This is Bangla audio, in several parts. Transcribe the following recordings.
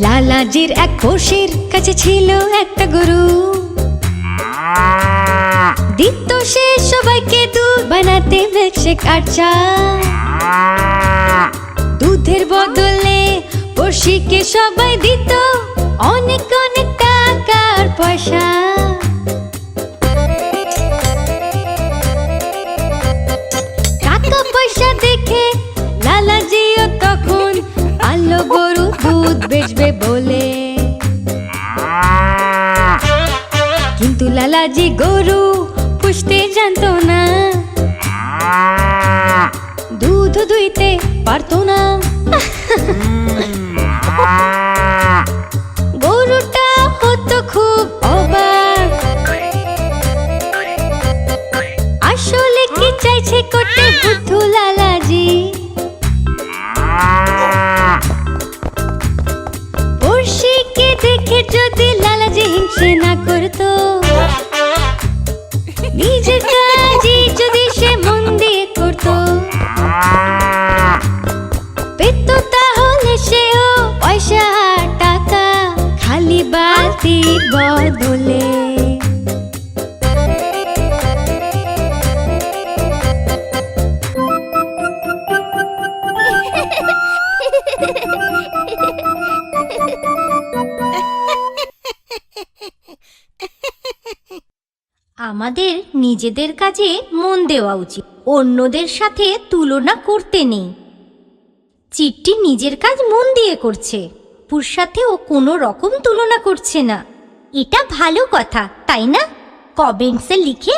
লালাজির এক পোষের কাছে ছিল একটা গরু, দিত সে সবাইকে দুধ বানাতে মিল্কশেক আর চা। দুধের বদলে পড়শিকে সবাই দিত অনেক অনেক টাকা আর পয়সা। টাকা পয়সা দেখে লালাজিও তখন আলো গরু দুধ বেচবে বলে। কিন্তু লালাজি গরু পুষতে জানতো না, দুধ দুইতে পারতো না। গরুটা হতো খুব অবাক, আসলে কি চাইছে করতে বুদ্ধু লালাজি। পড়শিকে দেখে যদি লালাজি হিংসে না করতো, নিজের কাজই যদি সে মন দিয়ে করতো, পেত তাহলে সেও পয়সা আর টাকা খালি বালতির বদলে। আমাদের নিজেদের কাজে মন দেওয়া উচিত, অন্যদের সাথে তুলনা করতে নেই। চিট্টি নিজের কাজ মন দিয়ে করছে, পুর সাথে ও কোনো রকম তুলনা করছে না। এটা ভালো কথা, তাই না? কমেন্টসে লিখে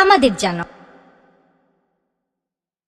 আমাদের জানাও।